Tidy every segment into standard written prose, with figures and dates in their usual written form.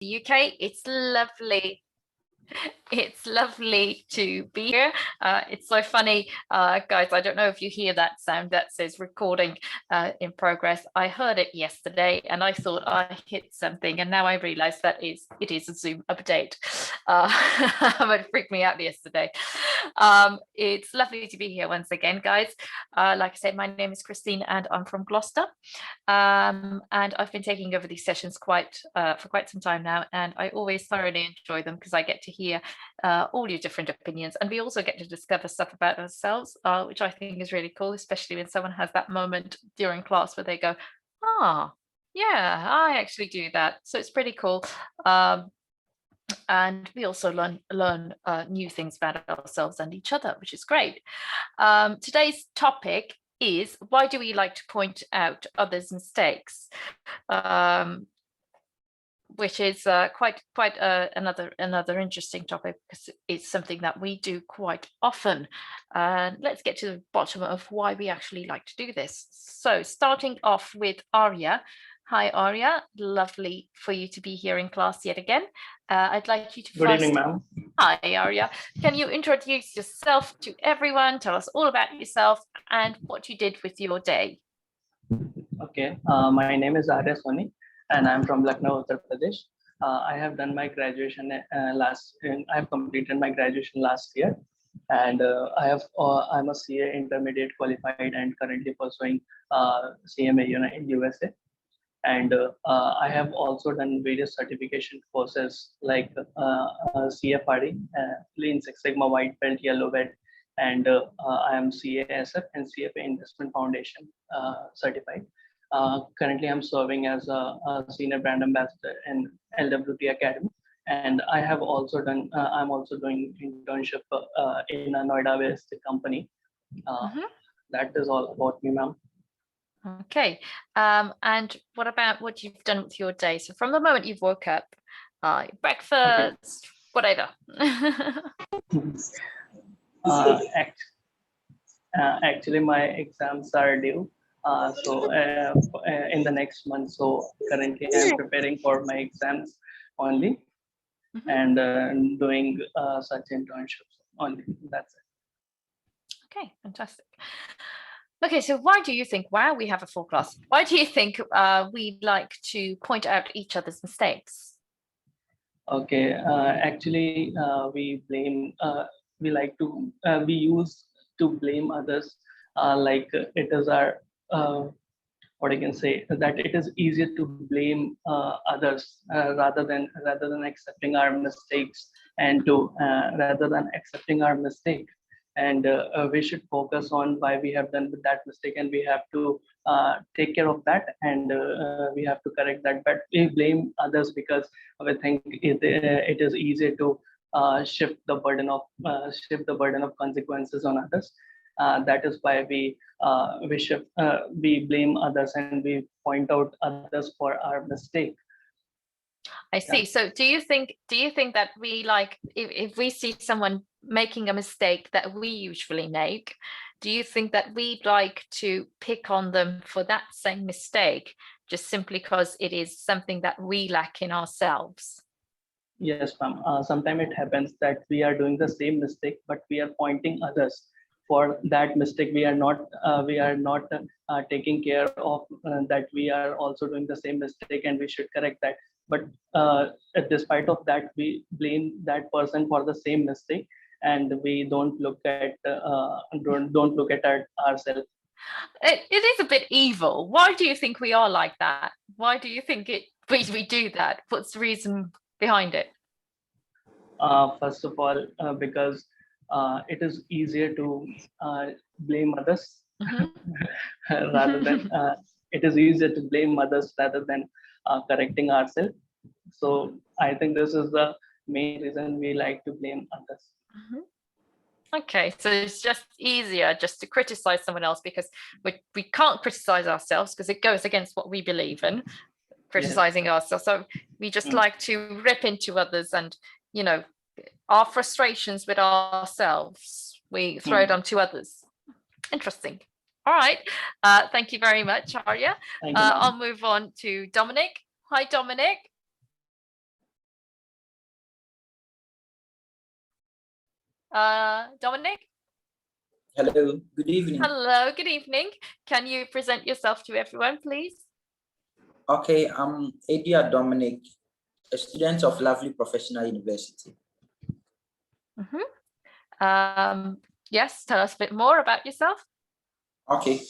the UK. It's lovely to be here. It's so funny, guys. I don't know if you hear that sound that says recording in progress. I heard it yesterday and I thought I hit something, and now I realize that it is a Zoom update. It freaked me out yesterday. It's lovely to be here once again, guys. Like I said, my name is Christine and I'm from Gloucester. And I've been taking over these sessions for quite some time now, and I always thoroughly enjoy them because I get to hear all your different opinions, and we also get to discover stuff about ourselves, which I think is really cool, especially when someone has that moment during class where they go, ah, yeah, I actually do that. So it's pretty cool. And we also learn new things about ourselves and each other, which is great. Today's topic is, why do we like to point out others' mistakes? Which is quite another interesting topic, because it's something that we do quite often. Let's get to the bottom of why we actually like to do this. So starting off with Arya. Hi, Arya. Lovely for you to be here in class yet again. I'd like you to Good evening, ma'am. Hi, Arya. Can you introduce yourself to everyone? Tell us all about yourself and what you did with your day. Okay, my name is Aryas Introduction, and I'm from Lucknow, Uttar Pradesh. I have done my graduation I have completed my graduation last year, and I'm a CA intermediate qualified and currently pursuing CMA in USA. And I have also done various certification courses like CFRD, Lean Six Sigma White Belt, Yellow Belt, and I am CASF and CFA Investment Foundation certified. Currently, I'm serving as a senior brand ambassador in LWT Academy, and I have also done. I'm also doing internship in a Noida-based company. That is all about me, ma'am. Okay, and what about what you've done with your day? So from the moment you've woke up, breakfast, whatever. Actually, my exams are due. In the next month. So currently I'm preparing for my exams only, and doing such internships only. That's it. Okay, fantastic. Okay, so why do you think, wow, we have a full class. Why do you think we like to point out each other's mistakes? Okay, actually, we use to blame others, like it is our, what I can say, that it is easier to blame others rather than accepting our mistakes, and rather than accepting our mistake. And we should focus on why we have done that mistake, and we have to take care of that, and we have to correct that. But we blame others because we think it is easier to shift the burden of consequences on others. That is why we blame others and we point out others for our mistake. I see. Yeah. So do you think that we, like, if we see someone making a mistake that we usually make, do you think that we'd like to pick on them for that same mistake, just simply because it is something that we lack in ourselves? Yes, ma'am. Sometimes it happens that we are doing the same mistake, but we are pointing others for that mistake. We are not taking care of that we are also doing the same mistake, and we should correct that. But despite of that, we blame that person for the same mistake, and we don't look at ourselves. It is a bit evil. Why do you think we are like that? Why do you think we do that? What's the reason behind it? First of all, because it is easier to blame others rather than it is easier to blame others rather than correcting ourselves. So I think this is the main reason we like to blame others. Okay, so it's just easier just to criticize someone else because we can't criticize ourselves because it goes against what we believe in, criticizing ourselves. So we just like to rip into others, and our frustrations with ourselves, we throw it onto others. Interesting. All right. Thank you very much, Arya. I'll move on to Dominic. Hi, Dominic. Dominic? Hello, good evening. Hello, good evening. Can you present yourself to everyone, please? Okay, I'm Adria Dominic, a student of Lovely Professional University. Yes, tell us a bit more about yourself. Okay,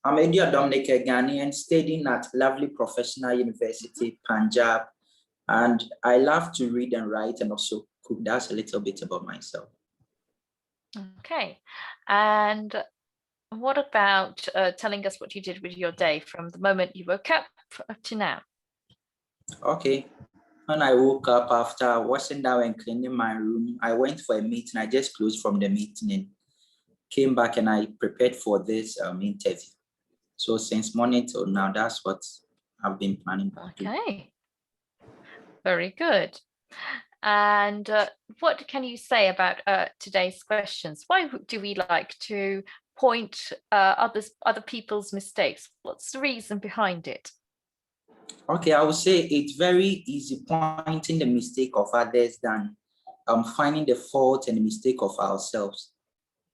I'm Adria Dominic, a Ghanaian studying at Lovely Professional University, Punjab, and I love to read and write and also cook. That's a little bit about myself. Okay, and what about telling us what you did with your day from the moment you woke up to now? Okay, when I woke up after washing down and cleaning my room, I went for a meeting. I just closed from the meeting and came back and I prepared for this interview. So since morning till now, that's what I've been planning to do. Okay, very good. And what can you say about today's questions? Why do we like to point other people's mistakes? What's the reason behind it? Okay, I would say it's very easy pointing the mistake of others than finding the fault and the mistake of ourselves.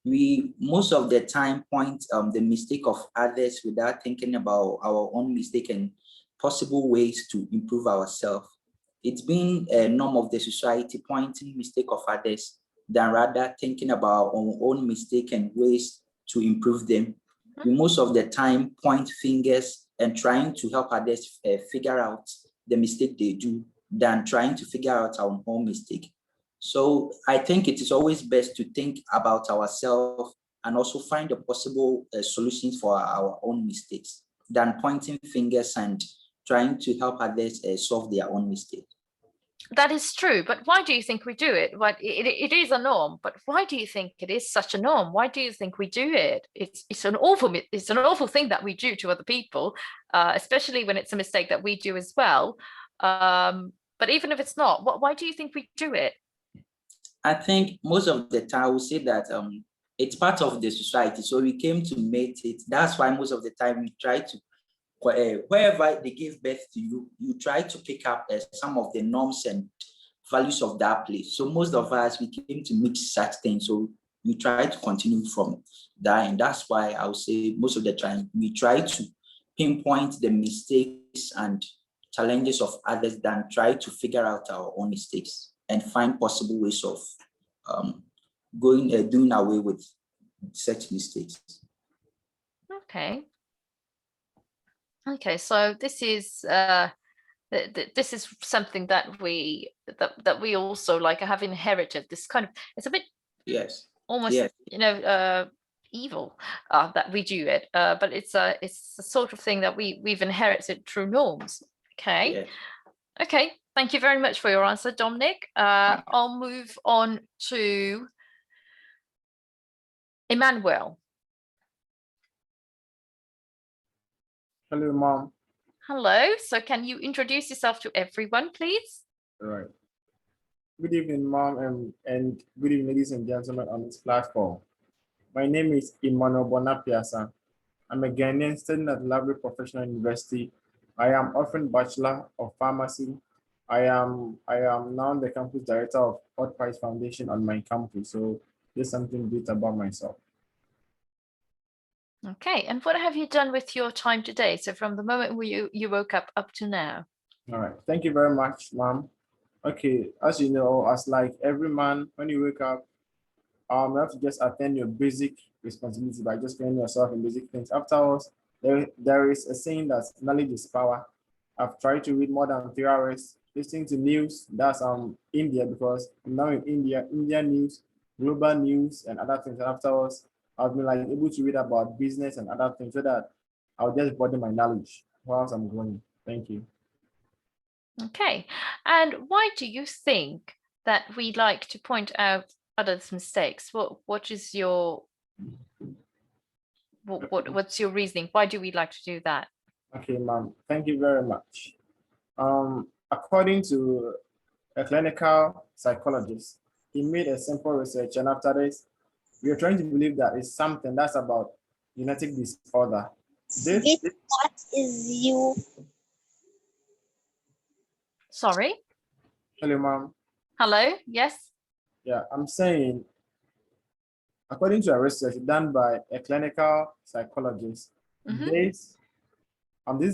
We most of the time point the mistake of others without thinking about our own mistake and possible ways to improve ourselves. It's been a norm of the society pointing mistake of others than rather thinking about our own mistake and ways to improve them. We most of the time point fingers and trying to help others figure out the mistake they do than trying to figure out our own mistake. So I think it is always best to think about ourselves and also find the possible solutions for our own mistakes than pointing fingers and trying to help others solve their own mistakes. That is true, but why do you think we do it? It is a norm, but why do you think it is such a norm? Why do you think we do it? It's an awful thing that we do to other people, especially when it's a mistake that we do as well. But even if it's not, why do you think we do it? I think most of the time we say that it's part of the society, so we came to mate it. That's why most of the time we try to wherever they give birth to you, you try to pick up some of the norms and values of that place. So most of us, we came to mix such things. So we try to continue from that. And that's why I would say most of the time we try to pinpoint the mistakes and challenges of others than try to figure out our own mistakes and find possible ways of doing away with such mistakes. Okay. Okay, so this is something that we also like have inherited. This kind of, it's a bit almost evil that we do it, but it's a sort of thing that we've inherited through norms. Okay. Okay, thank you very much for your answer, Dominic. I'll move on to Emmanuel. Hello, Mom. Hello. So can you introduce yourself to everyone, please? All right. Good evening, Mom, and good evening, ladies and gentlemen on this platform. My name is Emmanuel Bonapiasa. I'm a Ghanaian studying at Lovely Professional University. I am offering Bachelor of Pharmacy. I am now the campus director of Hot Price Foundation on my campus. So there's something good about myself. Okay, and what have you done with your time today? So from the moment where you woke up to now. All right, thank you very much, Mom. Okay, as you know, as like every man, when you wake up, you have to just attend your basic responsibility by just training yourself in basic things. Afterwards, there is a saying that knowledge is power. I've tried to read more than 3 hours, listening to news. That's India, because I'm now in India, Indian news, global news, and other things. And afterwards, I've been like able to read about business and other things so that I'll just broaden my knowledge whilst I'm growing. Thank you. Okay, and why do you think that we like to point out others' mistakes? What is your what's your reasoning? Why do we like to do that? Okay, Ma'am, thank you very much. According to a clinical psychologist, he made a simple research, and after this, we are trying to believe that it's something that's about genetic disorder. What is you? Sorry? Hello, Ma'am. Hello? Yes? Yeah, I'm saying according to a research done by a clinical psychologist, this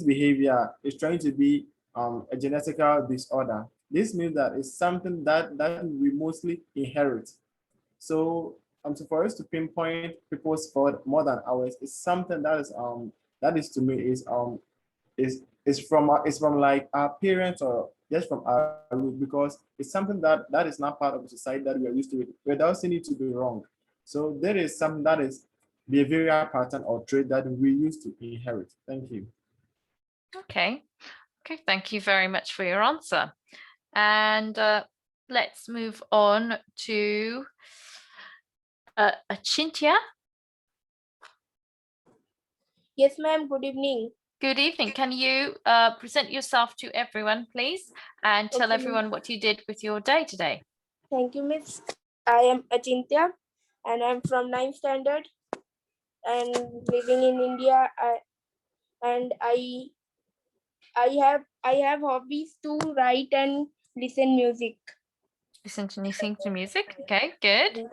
behavior is trying to be a genetical disorder. This means that it's something that we mostly inherit. So, so for us to pinpoint people's fault more than ours is something that is to me is from like our parents or just from our root, because it's something that is not part of the society that we are used to it without seeing it to be wrong. So there is something that is behavioral pattern or trait that we used to inherit. Thank you. Okay. Okay, thank you very much for your answer. And let's move on to Achintya. Yes, ma'am. Good evening. Good evening. Can you present yourself to everyone, please, and tell Okay, everyone what you did with your day today? Thank you, Miss. I am Achintya, and I'm from 9th standard and living in India. I have hobbies to write and listen music. Listening to music. Okay, good.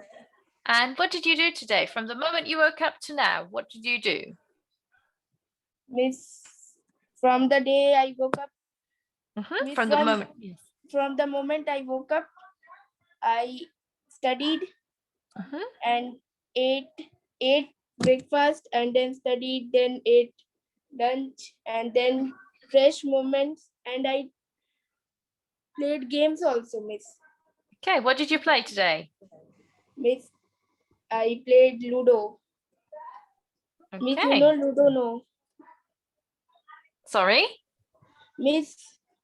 And what did you do today? From the moment you woke up to now, what did you do? Miss, from the day I woke up. Miss, From the moment. Yes. From the moment I woke up, I studied and ate breakfast and then studied, then ate lunch and then fresh moments, and I played games also, Miss. Okay, what did you play today? Miss, I played Ludo. Okay. Miss, you know Ludo, no? Sorry? Miss,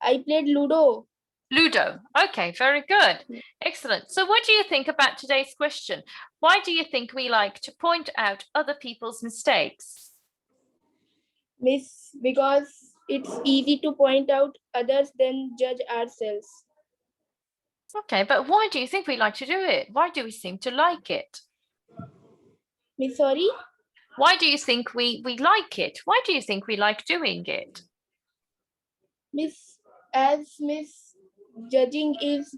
I played Ludo. Ludo. Okay, very good. Excellent. So what do you think about today's question? Why do you think we like to point out other people's mistakes? Miss, because it's easy to point out others than judge ourselves. Okay, but why do you think we like to do it? Why do we seem to like it? Miss, sorry? Why do you think we like it? Why do you think we like doing it? Miss, judging is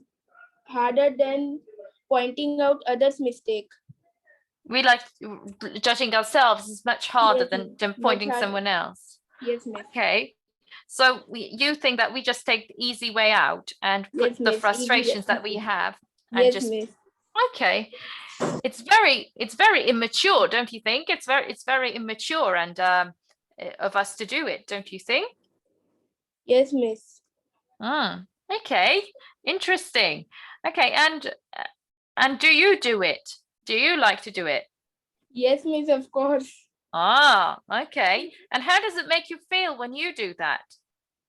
harder than pointing out others' mistake. We like judging ourselves is much harder Yes, than pointing someone else. Yes, Miss. Okay. So you think that we just take the easy way out and put Yes, the miss, frustrations easy. that we have and Yes, just Miss. okay. It's very immature, don't you think? It's very immature and of us to do it, don't you think? Yes, Miss. Okay, interesting. Okay, and do you do it? Do you like to do it? Yes, Miss, of course. Ah, okay. And how does it make you feel when you do that?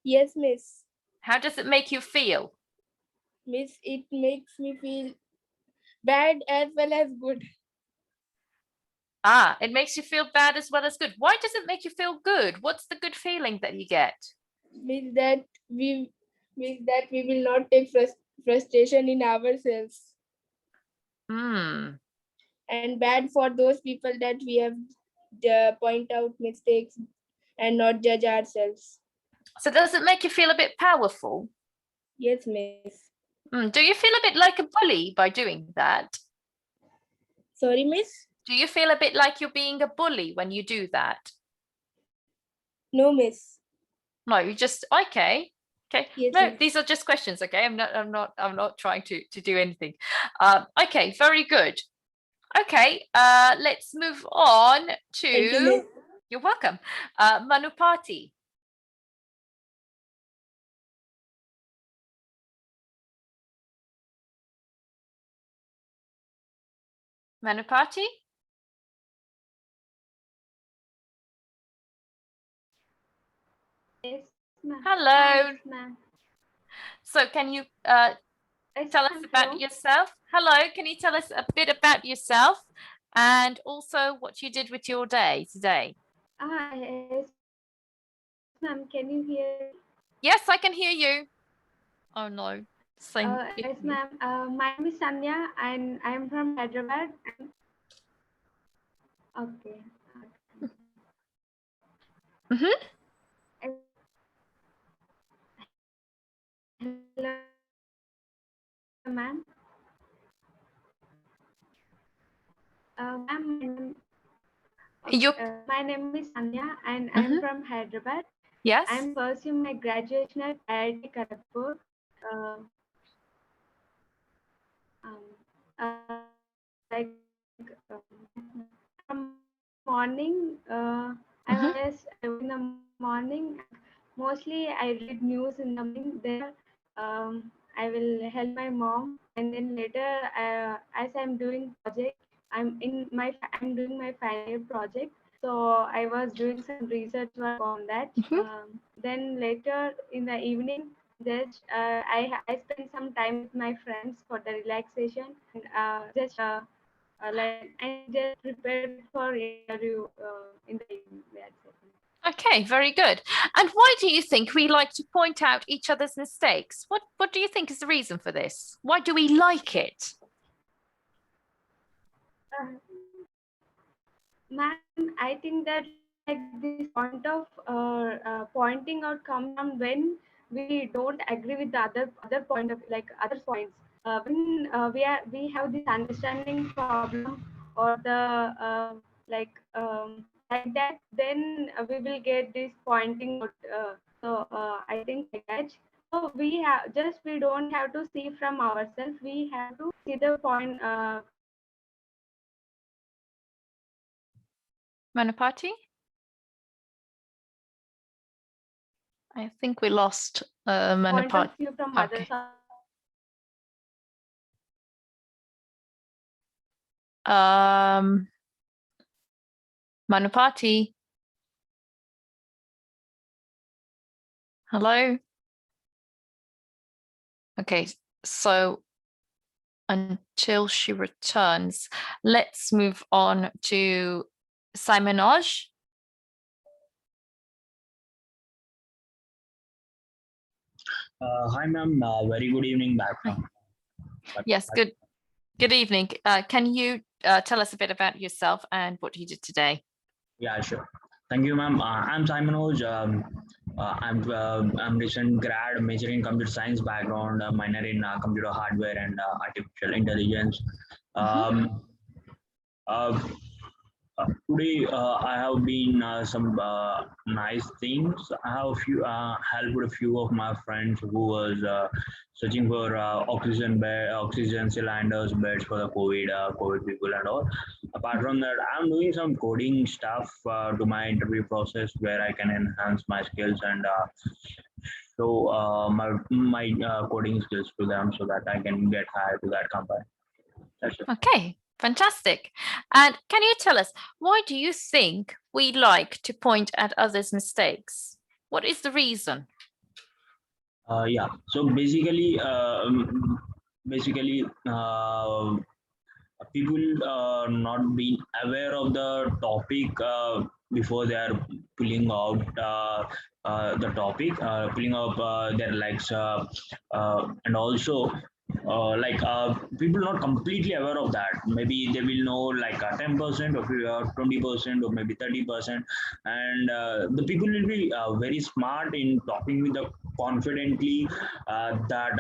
Yes, Miss. How does it make you feel? Miss, it makes me feel bad as well as good. Ah, it makes you feel bad as well as good. Why does it make you feel good? What's the good feeling that you get? Means that we will not take frustration in ourselves. And bad for those people that we have point out mistakes and not judge ourselves. So does it make you feel a bit powerful? Yes, Miss. Do you feel a bit like a bully by doing that? Sorry, Miss? Do you feel a bit like you're being a bully when you do that? No, Miss. No, you just okay. Okay. Yes, No, miss. these are just questions. Okay. I'm not trying to do anything. Okay, very good. Okay, let's move on to Thank you, Miss. you're welcome. Manupati. Manupati? Yes, ma'am. Hello. Yes, ma'am. So can you tell us about yourself? Hello, can you tell us a bit about yourself and also what you did with your day today? Yes, ma'am. Can you hear me? Yes, I can hear you. Oh no. Yes, ma'am. My name is Sanya and I am from Hyderabad. Okay. Hello, ma'am. Ma'am, You my name is Sanya and I'm from Hyderabad. yes. I'm pursuing my graduation at IIT Kharagpur. Like from morning, I'm always in the morning. Mostly, I read news in the morning. There, I will help my mom, and then later, as I'm doing project, I'm doing my final year project. So I was doing some research work on that. Then later in the evening, just I spend some time with my friends for the relaxation and just like I just prepared for interview in the evening. That's it. Okay, very good. And why do you think we like to point out each other's mistakes? What do you think is the reason for this? Why do we like it? Ma'am, I think that like this point of pointing out comes from when we don't agree with the other point of like other points. When we have this understanding problem or the like that, then we will get this pointing out. I think like that. So we don't have to see from ourselves. We have to see the point. Manapati? I think we lost Point Manapati. of view from Okay. others. Manapati. Hello? Okay, so until she returns, let's move on to Simonoj. Hi, ma'am. Very good evening back from. Yes, good evening. Can you tell us a bit about yourself and what you did today? Yeah, sure. Thank you, ma'am. I'm Simonoj. I'm recent grad, major in computer science background, minor in computer hardware and artificial intelligence. Today I have been some nice things. I have helped a few of my friends who was searching for oxygen cylinders, beds for the COVID people and all. Apart from that, I'm doing some coding stuff to my interview process where I can enhance my skills and show my coding skills to them so that I can get hired to that company. That's it. Okay, fantastic. And can you tell us, why do you think we like to point at others' mistakes? What is the reason? Yeah. So basically, people not being aware of the topic before they are pulling out the topic, pulling up their legs, and also people not completely aware of that. Maybe they will know like 10% or 20% or maybe 30%, and the people will be very smart in talking with the confidently that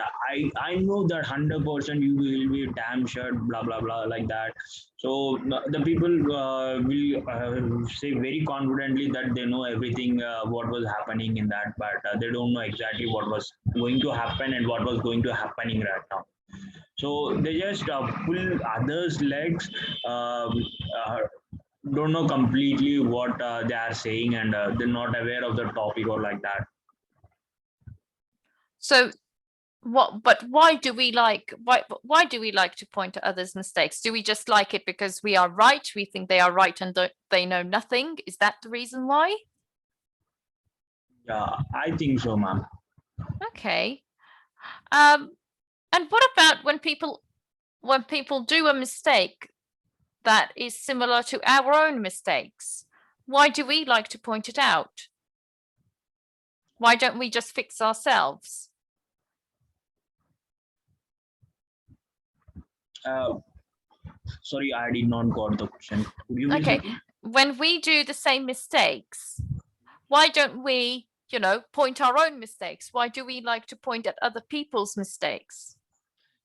I know that 100% you will be damn sure, blah blah blah, like that. So the people will say very confidently that they know everything what was happening in that, but they don't know exactly what was going to happen and what was going to happening right now. So they just pull others' legs. Don't know completely what they are saying, and they're not aware of the topic or like that. So why do we like to point to others' mistakes? Do we just like it because we are right? We think they are right and they know nothing? Is that the reason why? Yeah, I think so, ma'am. Okay. And what about when people do a mistake that is similar to our own mistakes? Why do we like to point it out? Why don't we just fix ourselves? Sorry, I did not got the question. Okay, when we do the same mistakes, why don't we, point our own mistakes? Why do we like to point at other people's mistakes?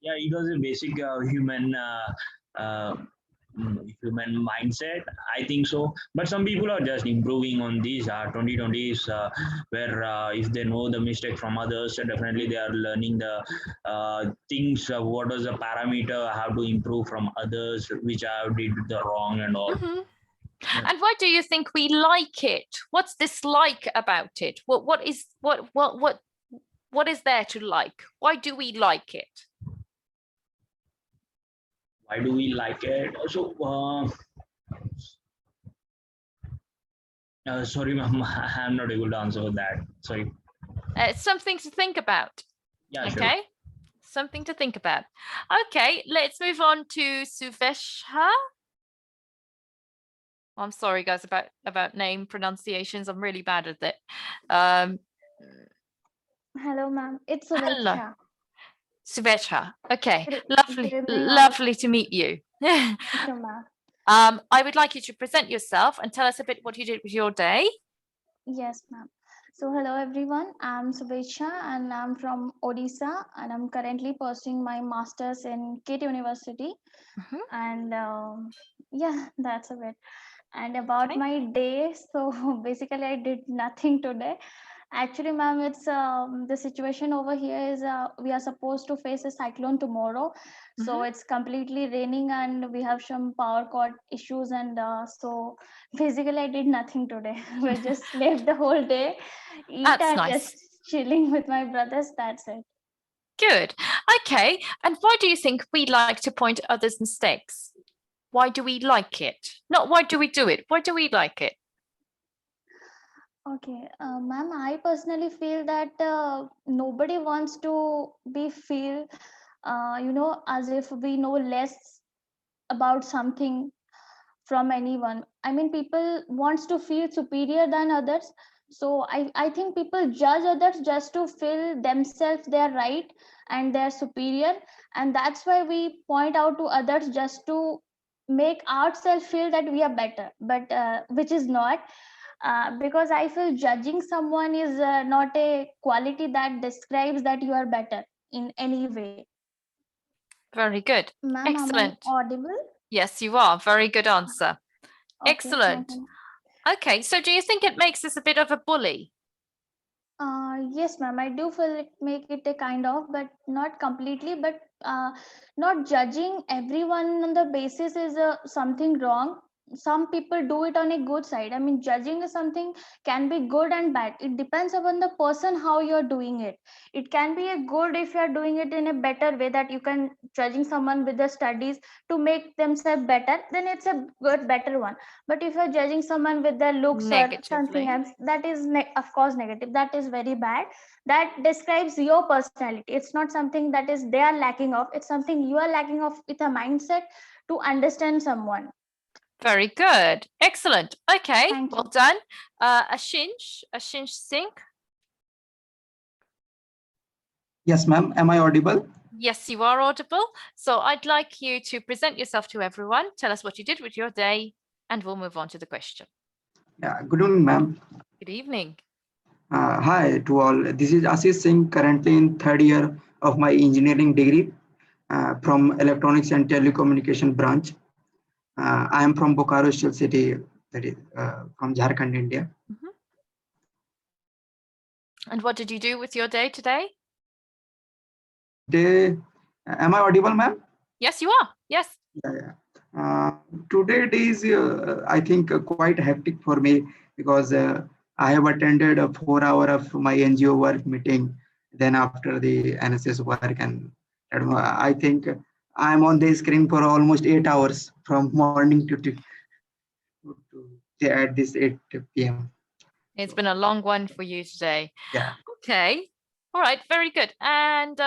Yeah, it was a basic human human mindset. I think so. But some people are just improving on these 2020s, where if they know the mistake from others, definitely they are learning the things. What was the parameter? How to improve from others, which I did the wrong and all. Yeah. And why do you think we like it? What's dislike about it? What is there to like? Why do we like it? Why do we like it? So, sorry, ma'am, I'm not able to answer that. Sorry. Something to think about. Yeah, okay, sure. Something to think about. Okay, let's move on to Subha. I'm sorry, guys, about name pronunciations. I'm really bad at it. Hello, ma'am. It's Hello, Subha. Subha. Okay, Good lovely, evening, all. lovely to meet you. Thank you, ma'am. I would like you to present yourself and tell us a bit what you did with your day. Yes, ma'am. So, hello, everyone. I'm Subha and I'm from Odisha, and I'm currently pursuing my master's in KT University. And yeah, that's a bit. And about Okay. my day, so basically, I did nothing today. Actually, ma'am, it's the situation over here is we are supposed to face a cyclone tomorrow. So it's completely raining and we have some power cord issues. And so basically, I did nothing today. We just slept the whole day, eat That's and nice. just chilling with my brothers. That's it. Good. Okay. And why do you think we like to point others' mistakes? Why do we like it? Not why do we do it? Why do we like it? Okay, ma'am, I personally feel that nobody wants to be feel, as if we know less about something from anyone. I mean, people wants to feel superior than others. So I think people judge others just to feel themselves they're right and they're superior. And that's why we point out to others just to make ourselves feel that we are better, but which is not. Because I feel judging someone is not a quality that describes that you are better in any way. Very good. Ma'am, am I Excellent. audible? Yes, you are. Very good answer. Okay, Excellent. thank you. Okay, so do you think it makes us a bit of a bully? Yes, ma'am. I do feel it make it a kind of, but not completely. But not judging everyone on the basis is something wrong. Some people do it on a good side. I mean, judging is something can be good and bad. It depends upon the person how you're doing it. It can be a good if you're doing it in a better way that you can judging someone with the studies to make themselves better. Then it's a good better one. But if you're judging someone with their looks or something else, that is of course negative. That is very bad. That describes your personality. It's not something that is they are lacking of. It's something you are lacking of with a mindset to understand someone. Very good. Excellent. Okay, well done. Ashinsh Singh. Yes, ma'am. Am I audible? Yes, you are audible. So I'd like you to present yourself to everyone. Tell us what you did with your day, and we'll move on to the question. Yeah. Good evening, ma'am. Good evening. Hi to all. This is Aryas Singh, currently in third year of my engineering degree from Electronics and Telecommunication branch. I am from Bokaro State City, that is from Jharkhand, India. And what did you do with your day today? Am I audible, ma'am? Yes, you are. Yes. Today is, I think, quite hectic for me because I have attended a 4 hour of my NGO work meeting. Then after the NSS work, and I think I'm on the screen for almost 8 hours from morning to at this 8 p.m. It's been a long one for you today. Yeah. Okay. All right. Very good. And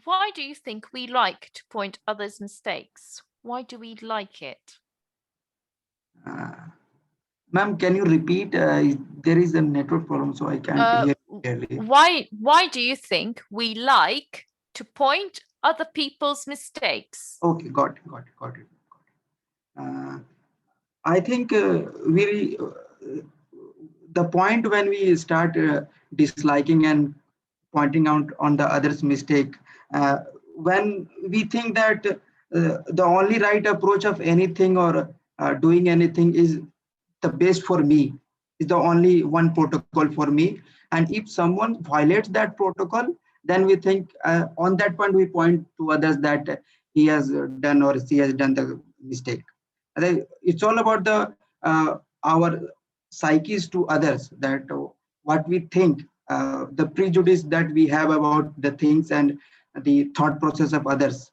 why do you think we like to point others' mistakes? Why do we like it? Ma'am, can you repeat? There is a network problem, so I can't hear clearly. Why do you think we like to point other people's mistakes? Okay, got it. I think the point when we start disliking and pointing out on the other's mistake, when we think that the only right approach of anything or doing anything is the best for me, is the only one protocol for me. And if someone violates that protocol, then we think on that point we point to others that he has done or she has done the mistake. It's all about the our psyches to others, that what we think, the prejudice that we have about the things and the thought process of others.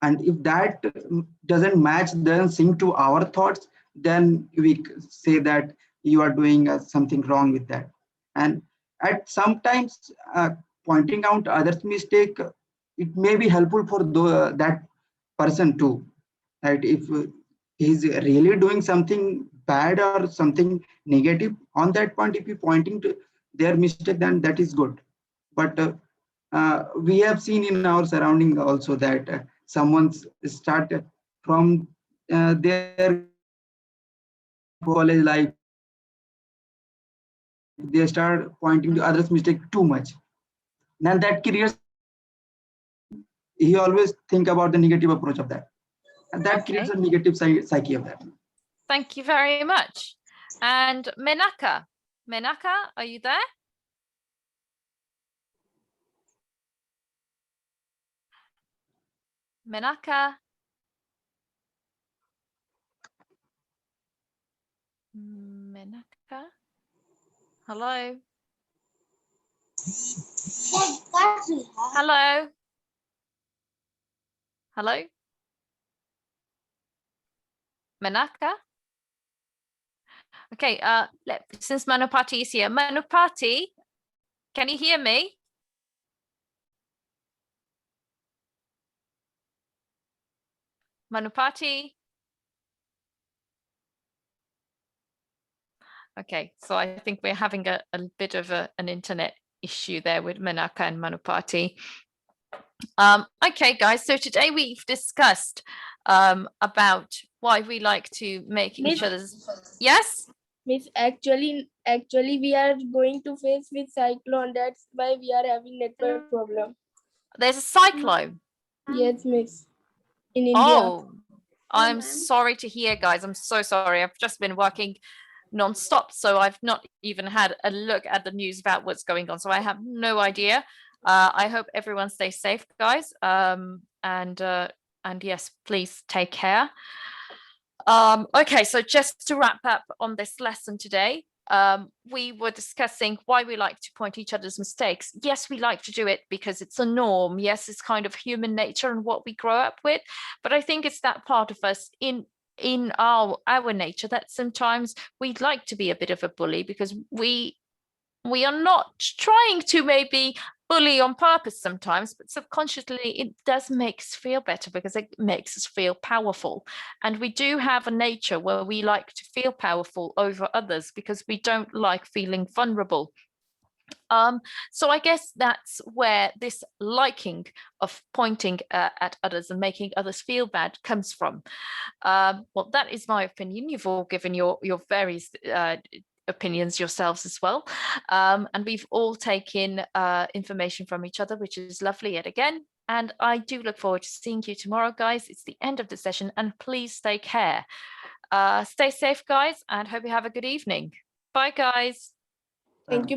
And if that doesn't match, doesn't sync to our thoughts, then we say that you are doing something wrong with that. And at sometimes pointing out others' mistake, it may be helpful for that person too. That if he's really doing something bad or something negative, on that point, if you're pointing to their mistake, then that is good. But we have seen in our surrounding also that someone's start from their college life, they start pointing to others' mistake too much. Then that creates, he always think about the negative approach of that. And that creates a negative psyche of that. Thank you very much. And Menaka, are you there? Menaka. Hello. Hello. Hello. Menaka. Okay, since Manupati is here, Manupati, can you hear me? Manupati. Okay, so I think we're having a bit of an internet issue there with Menaka and Manupati. Okay, guys, so today we've discussed about why we like to make each other's... Yes? Miss, actually we are going to face with cyclone. That's why we are having network problem. There's a cyclone? Yes, Miss. In India. Oh, I'm sorry to hear, guys. I'm so sorry. I've just been working non-stop, so I've not even had a look at the news about what's going on. So I have no idea. I hope everyone stays safe, guys. And yes, please take care. Okay, so just to wrap up on this lesson today, we were discussing why we like to point each other's mistakes. Yes, we like to do it because it's a norm. Yes, it's kind of human nature and what we grow up with. But I think it's that part of us in our nature that sometimes we'd like to be a bit of a bully, because we are not trying to maybe bully on purpose sometimes, but subconsciously it does make us feel better because it makes us feel powerful. And we do have a nature where we like to feel powerful over others because we don't like feeling vulnerable. So I guess that's where this liking of pointing at others and making others feel bad comes from. Well, that is my opinion. You've all given your various opinions yourselves as well. And we've all taken information from each other, which is lovely yet again. And I do look forward to seeing you tomorrow, guys. It's the end of the session, and please take care. Stay safe, guys, and hope you have a good evening. Bye, guys. Thank you.